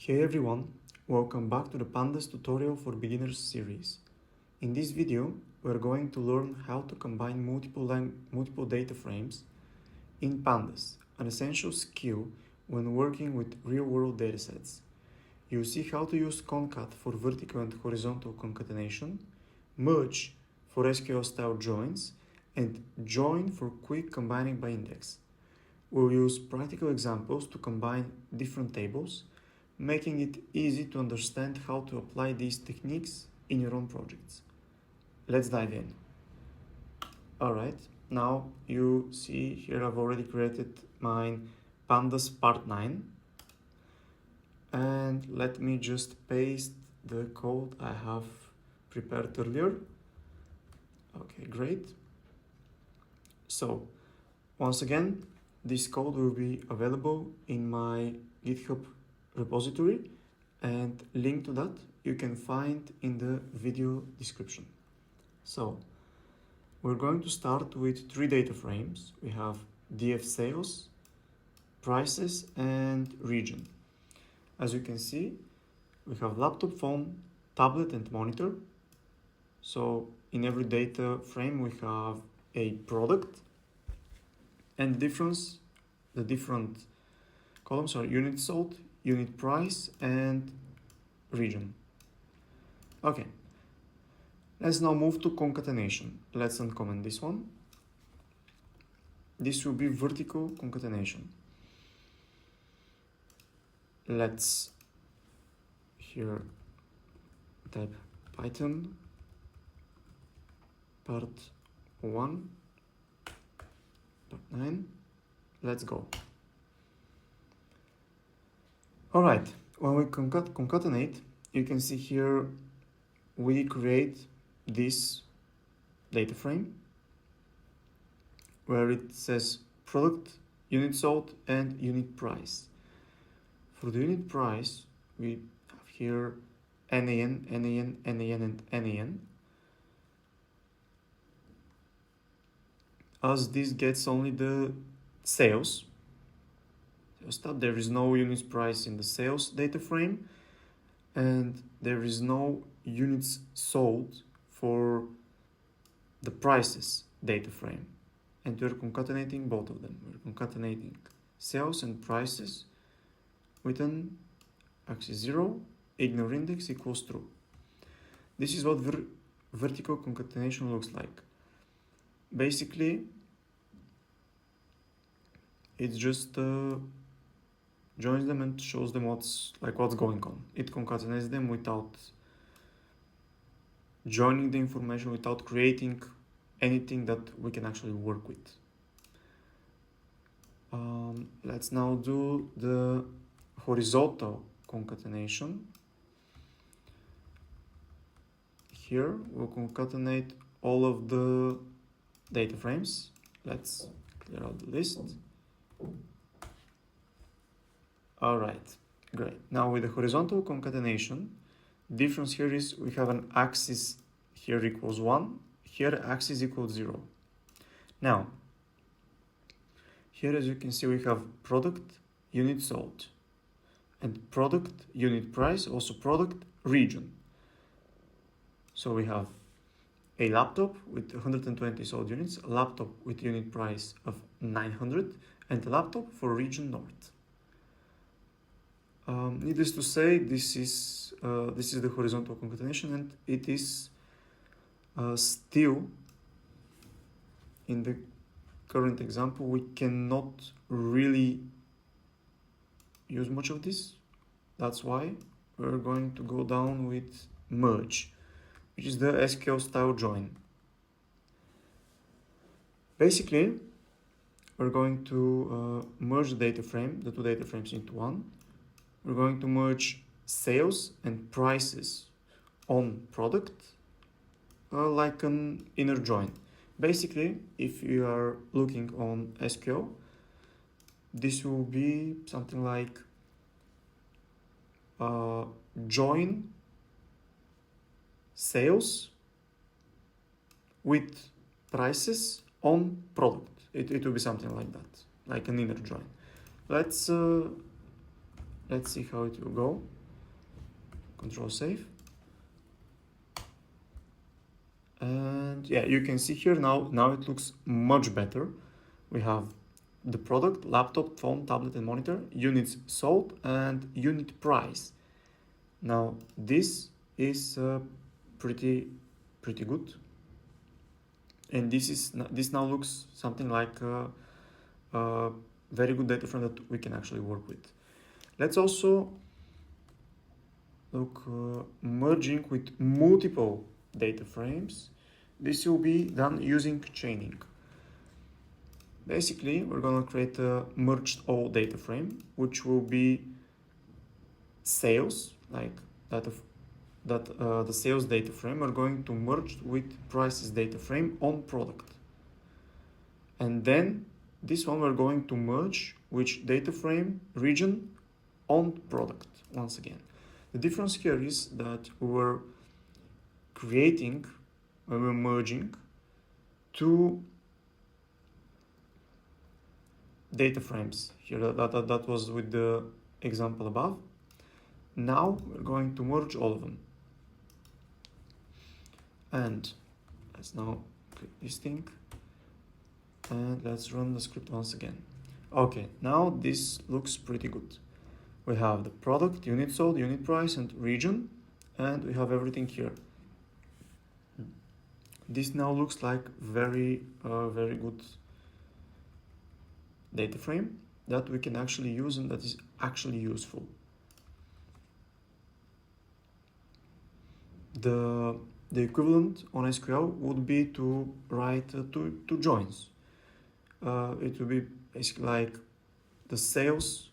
Hey everyone, welcome back to the Pandas tutorial for beginners series. In this video, we're going to learn how to combine multiple data frames in Pandas, an essential skill when working with real-world datasets. You'll see how to use concat for vertical and horizontal concatenation, merge for SQL-style joins, and join for quick combining by index. We'll use practical examples to combine different tables, making it easy to understand how to apply these techniques in your own projects. Let's dive in. Alright, now you see here I've already created my Pandas part 9. And let me just paste the code I have prepared earlier. Okay, great. So, once again, this code will be available in my GitHub repository, and link to that you can find in the video description. So we're going to start with 3 data frames. We have DF sales, prices, and region. As you can see, we have laptop, phone, tablet, and monitor. So in every data frame we have a product, and the different columns are unit sold, unit price, and region. Okay, let's now move to concatenation. Let's uncomment this one. This will be vertical concatenation. Let's here type Python part 1 part 9. Let's go. Alright, when we concatenate, you can see here we create this data frame where it says product, unit sold, and unit price. For the unit price, we have here NAN, NAN, NAN, and NAN. As this gets only the sales. There is no unit price in the sales data frame, and there is no units sold for the prices data frame, and we're concatenating both of them. We're concatenating sales and prices with an axis 0, ignore index equals true. This is what vertical concatenation looks like. Basically, it's just joins them and shows them what's going on. It concatenates them without joining the information, without creating anything that we can actually work with. Let's now do the horizontal concatenation. Here we'll concatenate all of the data frames. Let's clear out the list. Alright, great. Now with the horizontal concatenation, difference here is we have an axis here equals 1, here axis equals 0. Now, here as you can see we have product, unit sold, and product, unit price, also product, region. So we have a laptop with 120 sold units, a laptop with unit price of 900, and a laptop for region north. Needless to say, this is the horizontal concatenation, and it is still, in the current example, we cannot really use much of this. That's why we're going to go down with merge, which is the SQL-style join. Basically, we're going to merge the the two data frames into one. We're going to merge sales and prices on product like an inner join. Basically, if you are looking on SQL, this will be something like join sales with prices on product. It will be something like that, like an inner join. Let's Let's see how it will go. Control save. And yeah, you can see here now it looks much better. We have the product, laptop, phone, tablet, and monitor, units sold, and unit price. Now this is pretty good, and this now looks something like a very good data frame that we can actually work with. Let's also look merging with multiple data frames. This will be done using chaining. Basically, we're gonna create a merged all data frame, which will be sales, like the sales data frame are going to merge with prices data frame on product. And then this one we're going to merge with data frame region on product once again. The difference here is that we're creating, when we're merging, two data frames here. That was with the example above. Now we're going to merge all of them. And let's now click this thing and let's run the script once again. Okay, now this looks pretty good. We have the product, unit sold, unit price, and region, and we have everything here. This now looks like very good data frame that we can actually use and that is actually useful. The equivalent on SQL would be to write two joins. It will be basically like the sales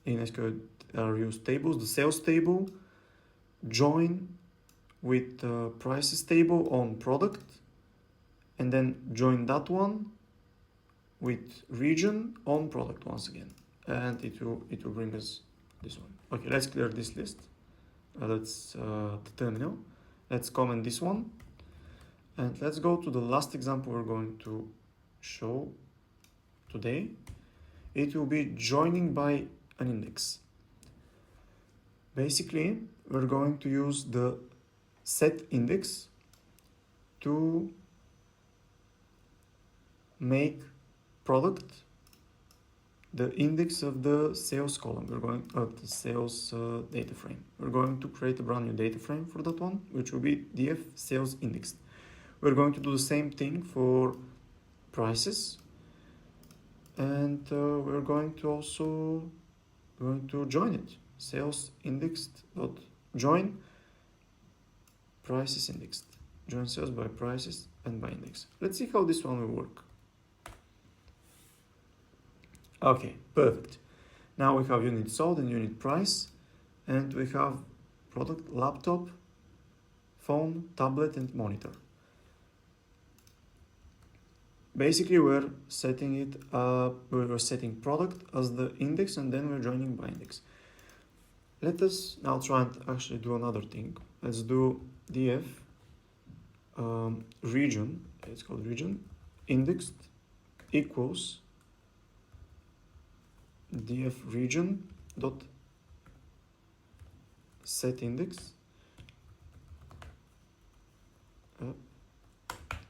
in SQL are used tables, the sales table join with the prices table on product, and then join that one with region on product once again, and it will bring us this one. Okay, let's clear this list. That's the terminal. Let's comment this one, and let's go to the last example we're going to show today. It will be joining by an index. Basically, we're going to use the set index to make product the index of the sales column. We're going to the sales data frame. We're going to create a brand new data frame for that one, which will be df sales index. We're going to do the same thing for prices, and we're going to also join it. Sales indexed dot join prices indexed. Join sales by prices and by index. Let's see how this one will work. Okay, perfect. Now we have unit sold and unit price, and we have product, laptop, phone, tablet, and monitor. Basically, we're setting it we're setting product as the index, and then we're joining by index. Let us now try and actually do another thing. Let's do df region, it's called region, indexed equals df region dot set index.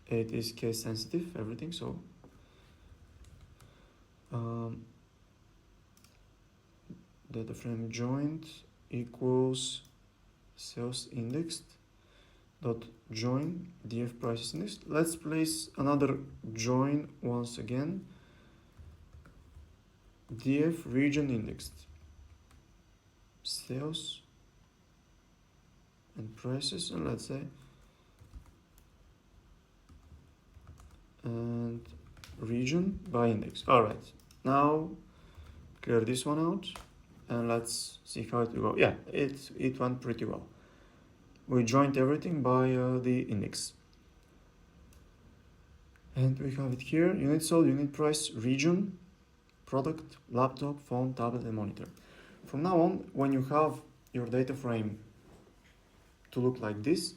It is case sensitive, everything, so data frame joined equals sales indexed dot join df prices indexed. Let's place another join once again, df region indexed sales and prices, and let's say and region by index. All right, now clear this one out and let's see how it will go. Yeah, it went pretty well. We joined everything by the index, and we have it here: unit sold, unit price, region, product, laptop, phone, tablet, and monitor. From now on, when you have your data frame to look like this,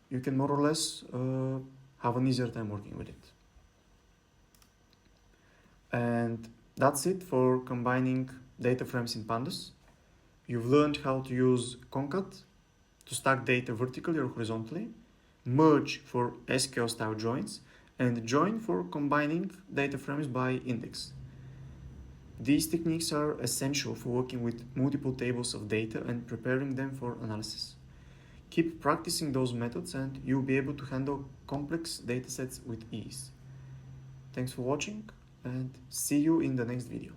you can more or less have an easier time working with it. And that's it for combining DataFrames in Pandas. You've learned how to use concat to stack data vertically or horizontally, merge for SQL-style joins, and join for combining data frames by index. These techniques are essential for working with multiple tables of data and preparing them for analysis. Keep practicing those methods and you'll be able to handle complex datasets with ease. Thanks for watching and see you in the next video.